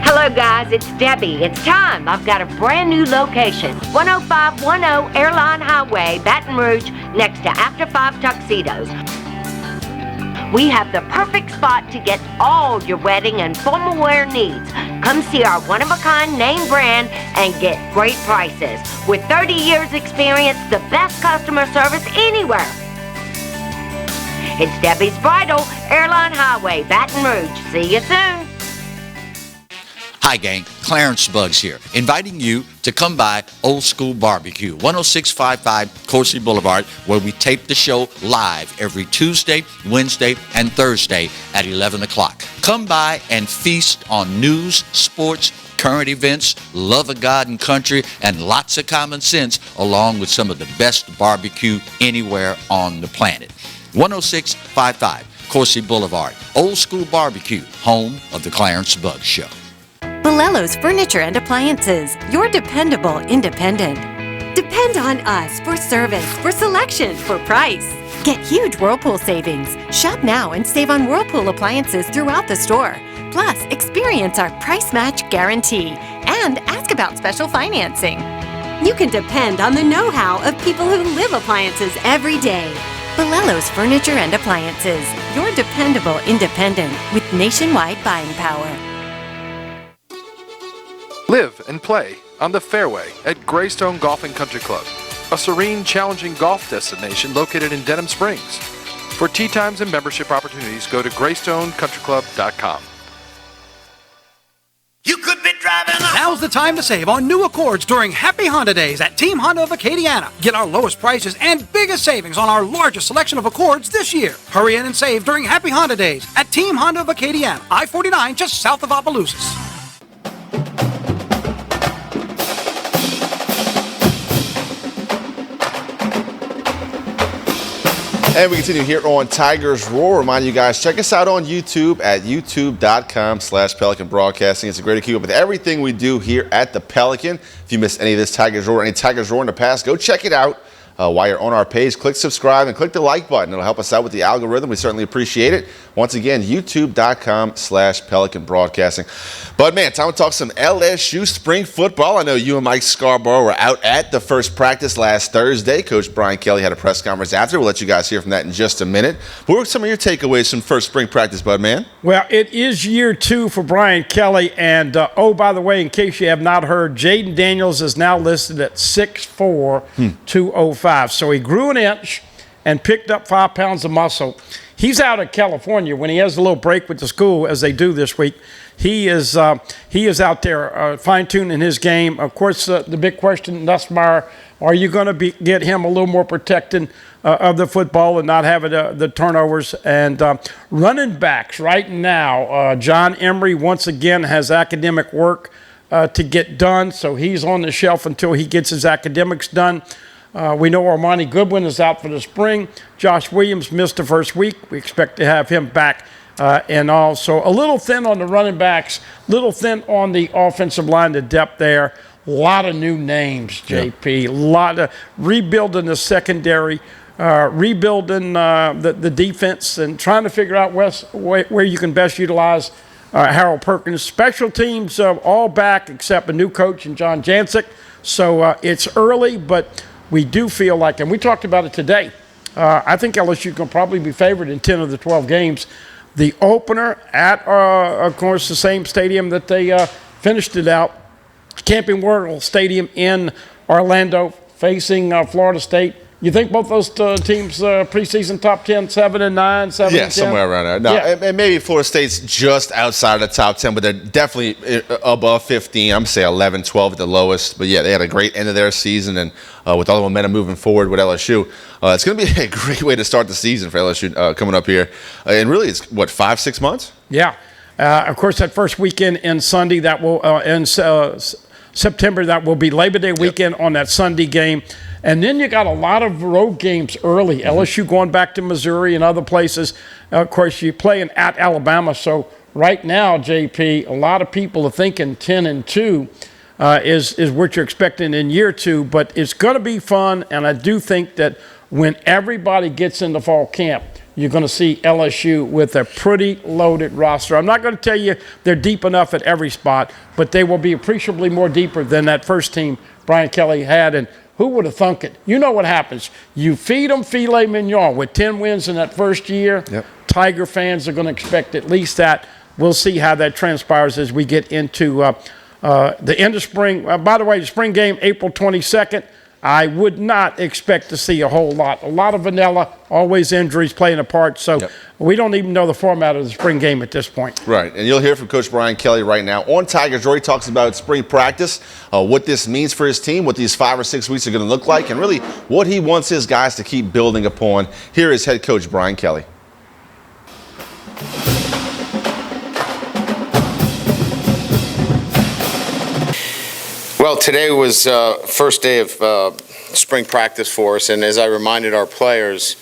Hello guys, it's Debbie. It's time. I've got a brand new location. 10510 Airline Highway, Baton Rouge, next to After 5 Tuxedos. We have the perfect spot to get all your wedding and formal wear needs. Come see our one-of-a-kind name brand and get great prices. With 30 years experience, the best customer service anywhere. It's Debbie's Bridal, Airline Highway, Baton Rouge. See you soon. Hi, gang. Clarence Buggs here, inviting you to come by Old School Barbecue, 10655 Coursey Boulevard, where we tape the show live every Tuesday, Wednesday, and Thursday at 11 o'clock. Come by and feast on news, sports, current events, love of God and country, and lots of common sense, along with some of the best barbecue anywhere on the planet. 10655 Coursey Boulevard, Old School Barbecue, home of the Clarence Buggs Show. Bolello's Furniture and Appliances, your dependable independent. Depend on us for service, for selection, for price. Get huge Whirlpool savings. Shop now and save on Whirlpool appliances throughout the store. Plus, experience our price match guarantee and ask about special financing. You can depend on the know-how of people who live appliances every day. Bolello's Furniture and Appliances, your dependable independent with nationwide buying power. Live and play on the fairway at Greystone Golf and Country Club, a serene, challenging golf destination located in Denham Springs. For tee times and membership opportunities, go to GreystonCountryClub.com. You could be driving. Now's the time to save on new Accords during Happy Honda Days at Team Honda of Acadiana. Get our lowest prices and biggest savings on our largest selection of Accords this year. Hurry in and save during Happy Honda Days at Team Honda of Acadiana, I-49 just south of Opelousas. And we continue here on Tigers Roar. Remind you guys, check us out on YouTube at youtube.com/Pelican Broadcasting. It's a great to keep up with everything we do here at the Pelican. If you missed any of this Tigers Roar, any Tigers Roar in the past, go check it out. while you're on our page, click subscribe and click the like button. It'll help us out with the algorithm. We certainly appreciate it. Once again, youtube.com/Pelican Broadcasting. But man, time to talk some LSU spring football. I know you and Mike Scarborough were out at the first practice last Thursday. Coach Brian Kelly had a press conference after. We'll let you guys hear from that in just a minute. What were some of your takeaways from first spring practice, Bud, man? Well, it is year 2 for Brian Kelly. And, by the way, in case you have not heard, Jaden Daniels is now listed at 6'4", 205. So he grew an inch and picked up 5 pounds of muscle. He's out of California when he has a little break with the school, as they do this week. He is out there fine-tuning his game. Of course, the big question, Nussmeier, are you going to get him a little more protecting of the football and not having the turnovers? And running backs right now, John Emery once again has academic work to get done, so he's on the shelf until he gets his academics done. We know Armani Goodwin is out for the spring. Josh Williams missed the first week. We expect to have him back. And also a little thin on the running backs, little thin on the offensive line, the depth there. A lot of new names, JP. A lot of rebuilding the secondary, rebuilding the defense, and trying to figure out where you can best utilize Harold Perkins. Special teams all back except a new coach in John Jancic. So it's early, but we do feel like, and we talked about it today, I think LSU can probably be favored in 10 of the 12 games. The opener at, of course, the same stadium that they finished it out, Camping World Stadium in Orlando, facing Florida State. You think both those teams preseason top 10, 7 and 9, 7 and 10? Yeah, somewhere around there. No, and maybe Florida State's just outside of the top 10, but they're definitely above 15. I'm going to say 11, 12 at the lowest. But, yeah, they had a great end of their season, and with all the momentum moving forward with LSU, it's going to be a great way to start the season for LSU coming up here. And really, it's, 5-6 months? Yeah. Of course, that first weekend in Sunday, that will end September, that will be Labor Day weekend on that Sunday game. And then you got a lot of road games early. LSU going back to Missouri and other places. Of course, you're playing at Alabama. So right now, JP, a lot of people are thinking 10-2 is what you're expecting in year 2. But it's going to be fun, and I do think that when everybody gets into fall camp, you're going to see LSU with a pretty loaded roster. I'm not going to tell you they're deep enough at every spot, but they will be appreciably more deeper than that first team Brian Kelly had. And who would have thunk it? You know what happens. You feed them filet mignon with 10 wins in that first year. Yep. Tiger fans are going to expect at least that. We'll see how that transpires as we get into the end of spring. By the way, the spring game, April 22nd. I would not expect to see a whole lot. A lot of vanilla, always injuries playing a part. So we don't even know the format of the spring game at this point. Right, and you'll hear from Coach Brian Kelly right now on Tigers Roar. He talks about spring practice, what this means for his team, what these 5 or 6 weeks are going to look like, and really what he wants his guys to keep building upon. Here is head coach Brian Kelly. Well, today was first day of spring practice for us, and as I reminded our players,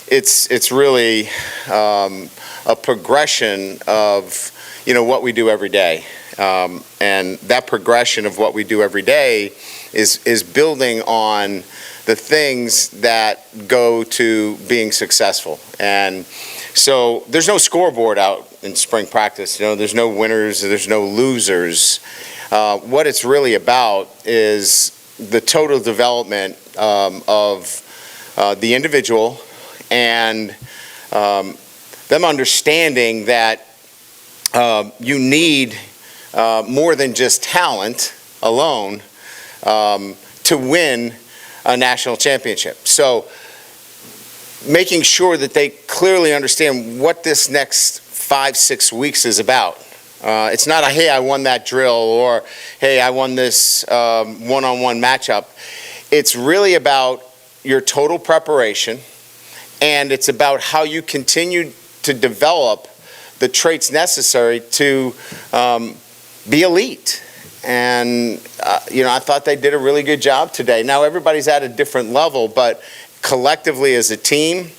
it's really a progression of what we do every day, and that progression of what we do every day is building on the things that go to being successful. And so there's no scoreboard out in spring practice. There's no winners, there's no losers. What it's really about is the total development of the individual and them understanding that you need more than just talent alone to win a national championship. So making sure that they clearly understand what this next 5-6 weeks is about. It's not a, hey, I won that drill, or, hey, I won this one-on-one matchup. It's really about your total preparation, and it's about how you continue to develop the traits necessary to be elite. And, I thought they did a really good job today. Now, everybody's at a different level, but collectively as a team,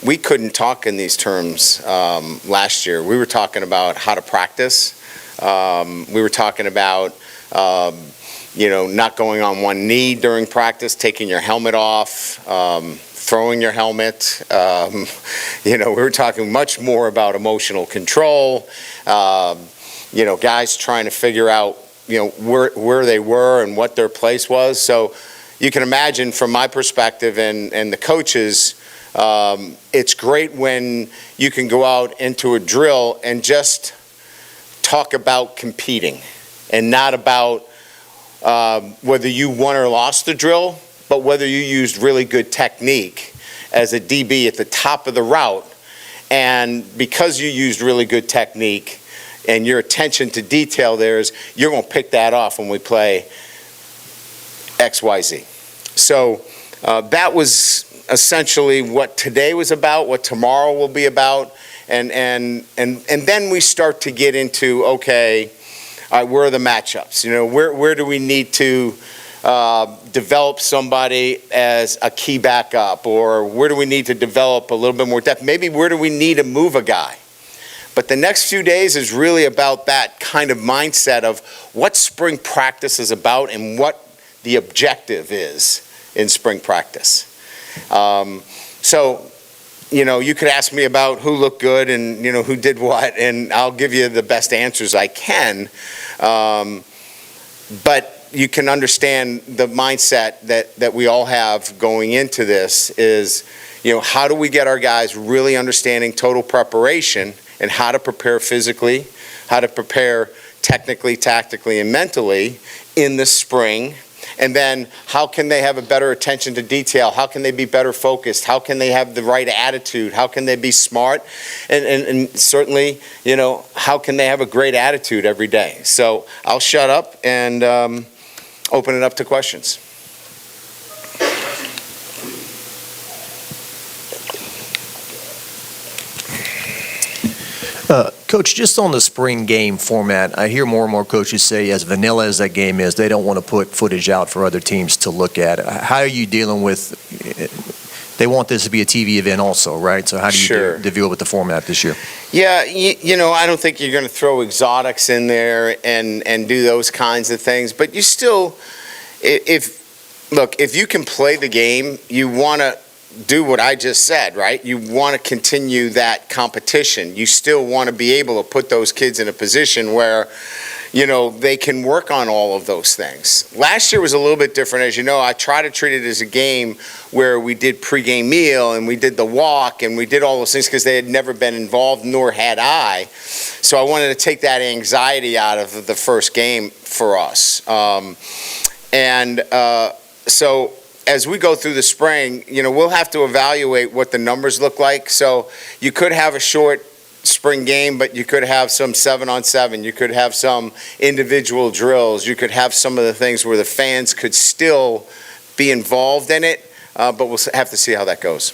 we couldn't talk in these terms last year. We were talking about how to practice. We were talking about Not going on one knee during practice, taking your helmet off, throwing your helmet. We were talking much more about emotional control. Guys trying to figure out, where they were and what their place was. So you can imagine from my perspective and the coaches, it's great when you can go out into a drill and just talk about competing and not about whether you won or lost the drill, but whether you used really good technique as a DB at the top of the route. And because you used really good technique and your attention to detail there is, you're going to pick that off when we play XYZ. So that was essentially what today was about, what tomorrow will be about. And then we start to get into, okay, all right, where are the matchups? Where do we need to develop somebody as a key backup? Or where do we need to develop a little bit more depth? Maybe where do we need to move a guy? But the next few days is really about that kind of mindset of what spring practice is about and what the objective is in spring practice. You could ask me about who looked good and, who did what, and I'll give you the best answers I can. But you can understand the mindset that we all have going into this is, how do we get our guys really understanding total preparation and how to prepare physically, how to prepare technically, tactically, and mentally in the spring. And then how can they have a better attention to detail? How can they be better focused? How can they have the right attitude? How can they be smart? And certainly, how can they have a great attitude every day? So I'll shut up and open it up to questions. Coach, just on the spring game format, I hear more and more coaches say, as vanilla as that game is, they don't want to put footage out for other teams to look at. How are you dealing with, they want this to be a TV event also, right? So how do you deal with the format this year? Yeah, I don't think you're going to throw exotics in there and do those kinds of things. But you still, if you can play the game, you want to do what I just said, right? You want to continue that competition. You still want to be able to put those kids in a position where, they can work on all of those things. Last year was a little bit different. As you know, I try to treat it as a game where we did pregame meal and we did the walk and we did all those things because they had never been involved, nor had I. So I wanted to take that anxiety out of the first game for us. So as we go through the spring, we'll have to evaluate what the numbers look like. So you could have a short spring game, but you could have some 7-on-7. You could have some individual drills. You could have some of the things where the fans could still be involved in it, but we'll have to see how that goes.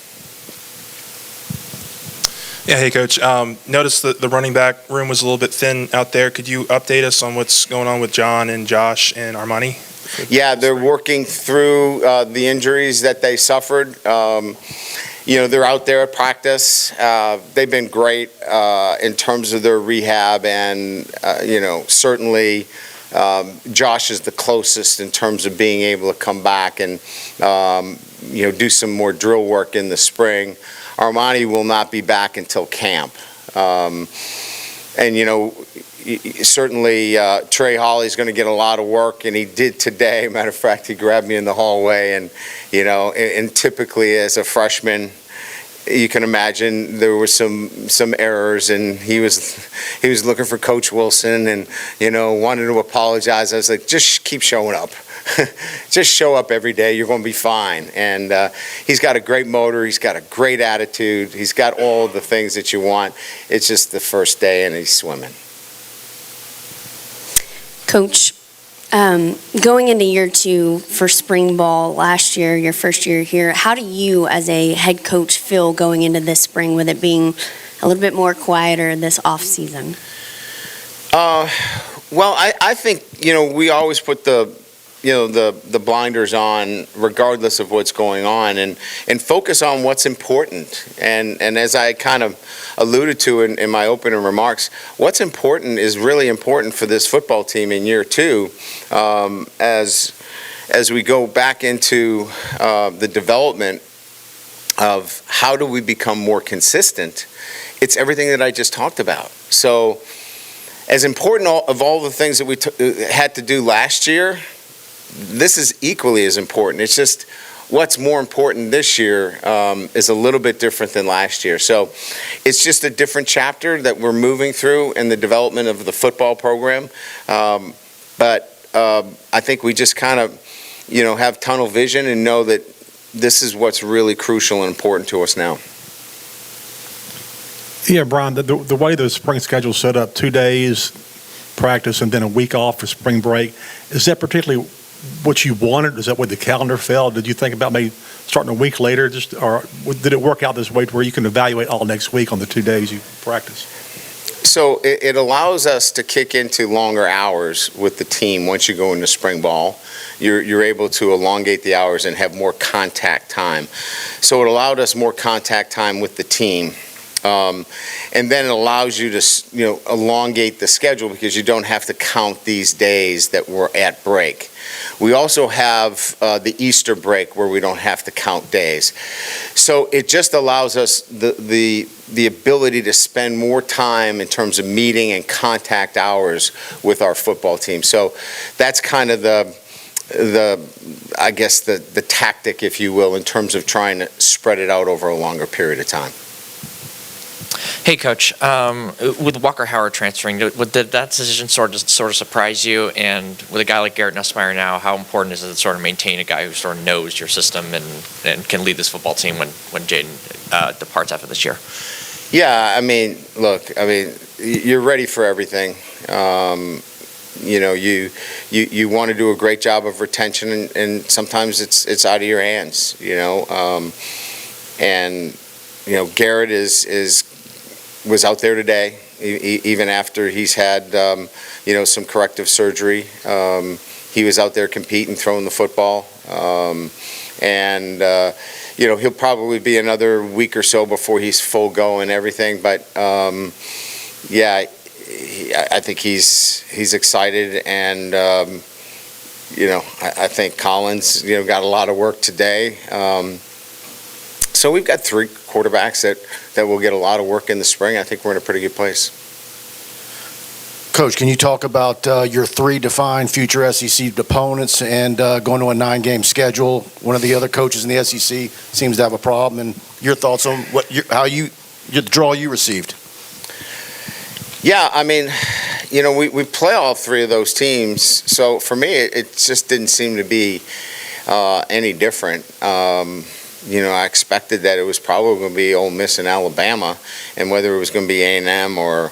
Yeah, hey, Coach. Noticed that the running back room was a little bit thin out there. Could you update us on what's going on with John and Josh and Armani? Yeah, they're working through the injuries that they suffered. They're out there at practice. They've been great in terms of their rehab, and certainly Josh is the closest in terms of being able to come back and do some more drill work in the spring. Armani will not be back until camp, certainly Trey Hawley's going to get a lot of work, and he did today. Matter of fact, he grabbed me in the hallway, and and typically as a freshman, you can imagine there were some errors, and he was looking for Coach Wilson, and wanted to apologize. I was like, just keep showing up. Just show up every day. You're going to be fine. And he's got a great motor. He's got a great attitude. He's got all the things that you want. It's just the first day, and he's swimming. Coach, going into year 2 for spring ball last year, your first year here, how do you as a head coach feel going into this spring with it being a little bit more quieter this off season? Well, I think, we always put the the blinders on regardless of what's going on and focus on what's important. And as I kind of alluded to in my opening remarks, what's important is really important for this football team in year two, as we go back into the development of how do we become more consistent. It's everything that I just talked about. So as important of all the things that we had to do last year, this is equally as important. It's just what's more important this year is a little bit different than last year. So it's just a different chapter that we're moving through in the development of the football program. But I think we just kind of, have tunnel vision and know that this is what's really crucial and important to us now. Yeah, Brian, the way the spring schedule is set up, 2 days practice and then a week off for spring break, is that particularly what you wanted? Is that what the calendar fell? Did you think about maybe starting a week later, or did it work out this way to where you can evaluate all next week on the 2 days you practice? So it allows us to kick into longer hours with the team once you go into spring ball. You're able to elongate the hours and have more contact time. So it allowed us more contact time with the team. And then it allows you to, elongate the schedule because you don't have to count these days that we're at break. We also have the Easter break where we don't have to count days. So it just allows us the ability to spend more time in terms of meeting and contact hours with our football team. So that's kind of the tactic, if you will, in terms of trying to spread it out over a longer period of time. Hey, Coach. With Walker Howard transferring, did that decision sort of surprise you? And with a guy like Garrett Nussmeier now, how important is it to sort of maintain a guy who sort of knows your system and can lead this football team when Jaden departs after this year? Yeah, you're ready for everything. You want to do a great job of retention, and sometimes it's out of your hands. Garrett was out there today, even after he's had some corrective surgery. He was out there competing, throwing the football, he'll probably be another week or so before he's full go and everything. But I think he's excited, and I think Collins got a lot of work today. So we've got 3 quarterbacks that will get a lot of work in the spring. I think we're in a pretty good place. Coach, can you talk about your 3 defined future SEC opponents and going to a 9-game schedule? One of the other coaches in the SEC seems to have a problem, and your thoughts on the draw you received. Yeah, we play all 3 of those teams, so for me it just didn't seem to be any different. I expected that it was probably going to be Ole Miss and Alabama, and whether it was going to be A&M or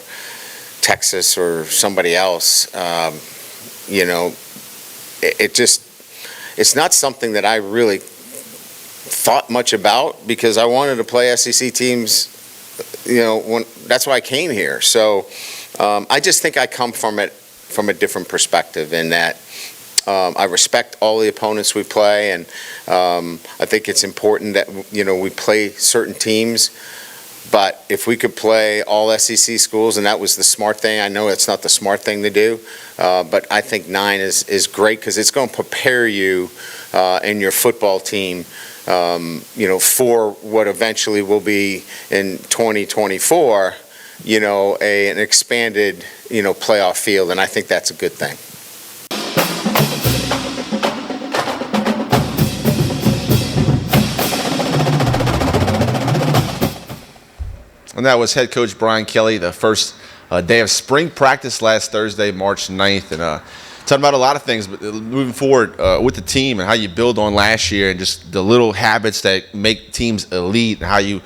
Texas or somebody else, it's not something that I really thought much about because I wanted to play SEC teams. That's why I came here. So I just think I come from it from a different perspective in that I respect all the opponents we play, and I think it's important that we play certain teams. But if we could play all SEC schools, and that was the smart thing, I know it's not the smart thing to do, but I think 9 is great because it's going to prepare you and your football team, for what eventually will be in 2024, an expanded, playoff field, and I think that's a good thing. And that was head coach Brian Kelly, the first day of spring practice last Thursday, March 9th. And talking about a lot of things, but moving forward with the team and how you build on last year and just the little habits that make teams elite and how you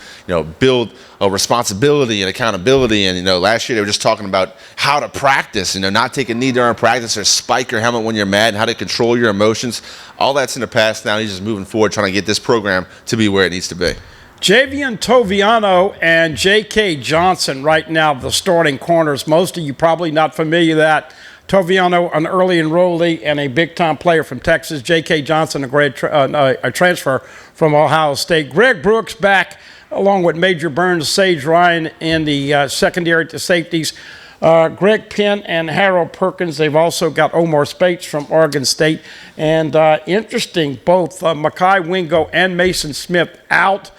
build a responsibility and accountability. And, last year they were just talking about how to practice, not take a knee during practice or spike your helmet when you're mad and how to control your emotions. All that's in the past now. He's just moving forward, trying to get this program to be where it needs to be. Javian Toviano and J.K. Johnson right now, the starting corners. Most of you probably not familiar with that. Toviano, an early enrollee and a big-time player from Texas. J.K. Johnson, a transfer from Ohio State. Greg Brooks back, along with Major Burns, Sage Ryan in the secondary to safeties. Greg Penn and Harold Perkins. They've also got Omar Spates from Oregon State. And interesting, both Makai Wingo and Mason Smith out.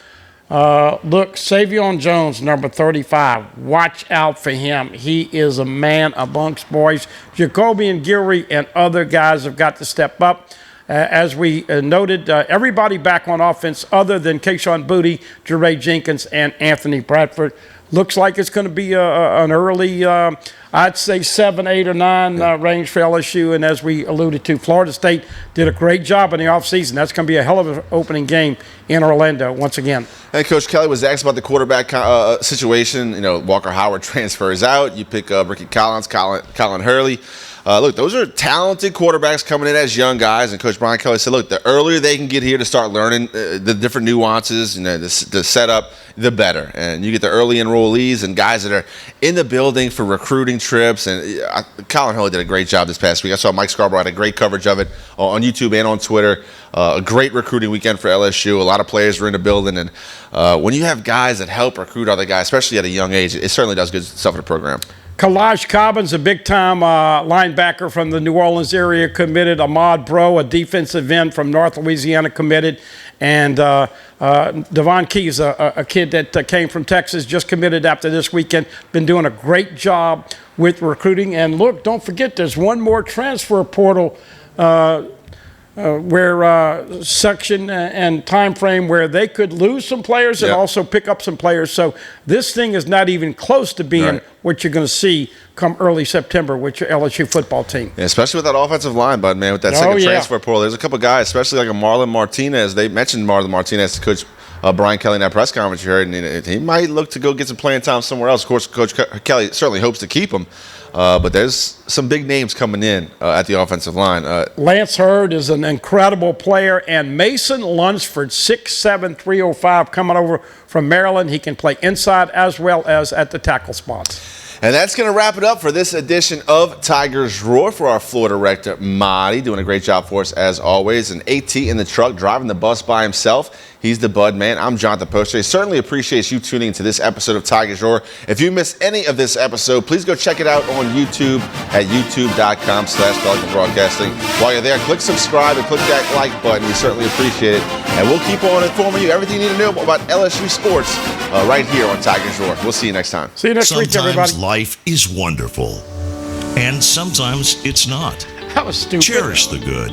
Look, Savion Jones, number 35. Watch out for him. He is a man amongst boys. Jacobian Gilry and other guys have got to step up. As we noted, everybody back on offense other than Keyshawn Booty, Jeray Jenkins, and Anthony Bradford. Looks like it's going to be an early, I'd say 7, 8, or 9 range for LSU. And as we alluded to, Florida State did a great job in the offseason. That's going to be a hell of an opening game in Orlando once again. And Coach Kelly was asked about the quarterback situation. You know, Walker Howard transfers out. You pick up Ricky Collins, Colin Hurley. Look, those are talented quarterbacks coming in as young guys, and Coach Brian Kelly said, look, the earlier they can get here to start learning the different nuances, you know, the setup, the better. And you get the early enrollees and guys that are in the building for recruiting trips. And Colin Hurley did a great job this past week. I saw Mike Scarborough had a great coverage of it on YouTube and on Twitter. A great recruiting weekend for LSU. A lot of players were in the building. And when you have guys that help recruit other guys, especially at a young age, it certainly does good stuff for the program. Kalaj Cobbins, a big-time linebacker from the New Orleans area, committed. Ahmad Bro, a defensive end from North Louisiana, committed. And Devon Keys, a kid that came from Texas, just committed after this weekend. Been doing a great job with recruiting. And look, don't forget, there's one more transfer portal where section and time frame where they could lose some players and also pick up some players. So this thing is not even close to being what you're going to see come early September with your LSU football team. Yeah, especially with that offensive line, bud, man, with that second transfer portal. There's a couple guys, especially like a Marlon Martinez. They mentioned Marlon Martinez to Coach Brian Kelly in that press conference you heard, and he might look to go get some playing time somewhere else. Of course, Coach Kelly certainly hopes to keep him. But there's some big names coming in at the offensive line. Lance Hurd is an incredible player, and Mason Lunsford, 6'7", 305, coming over from Maryland. He can play inside as well as at the tackle spots. And that's going to wrap it up for this edition of Tigers Roar. For our floor director, Marty, doing a great job for us as always. And AT in the truck, driving the bus by himself. He's the Bud Man. I'm Jonathan Poche. Certainly appreciate you tuning into this episode of Tigers Roar. If you missed any of this episode, please go check it out on YouTube at youtube.com/Pelican Broadcasting. While you're there, click subscribe and click that like button. We certainly appreciate it. And we'll keep on informing you everything you need to know about LSU sports right here on Tigers Roar. We'll see you next time. See you next week, everybody. Sometimes life is wonderful, and sometimes it's not. That was stupid. Cherish the good,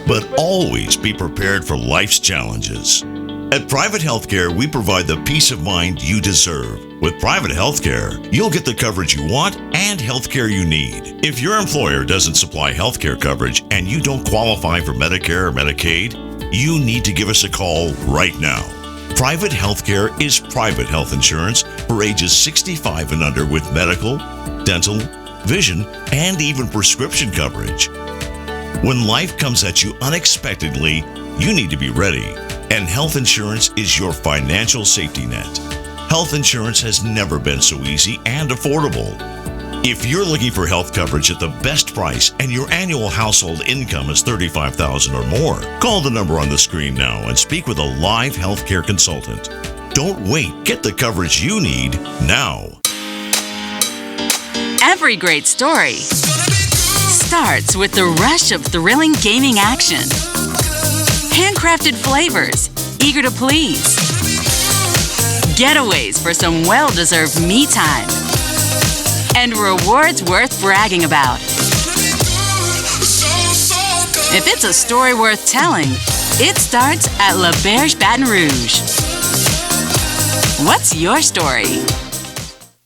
but always be prepared for life's challenges. At Private Healthcare, we provide the peace of mind you deserve. With Private Healthcare, you'll get the coverage you want and healthcare you need. If your employer doesn't supply healthcare coverage and you don't qualify for Medicare or Medicaid, you need to give us a call right now. Private Healthcare is private health insurance for ages 65 and under with medical, dental, vision, and even prescription coverage. When life comes at you unexpectedly, you need to be ready. And health insurance is your financial safety net. Health insurance has never been so easy and affordable. If you're looking for health coverage at the best price and your annual household income is $35,000 or more, call the number on the screen now and speak with a live healthcare consultant. Don't wait. Get the coverage you need now. Every great story starts with the rush of thrilling gaming action. Handcrafted flavors, eager to please. Getaways for some well-deserved me time. And rewards worth bragging about. If it's a story worth telling, it starts at La Berge Baton Rouge. What's your story?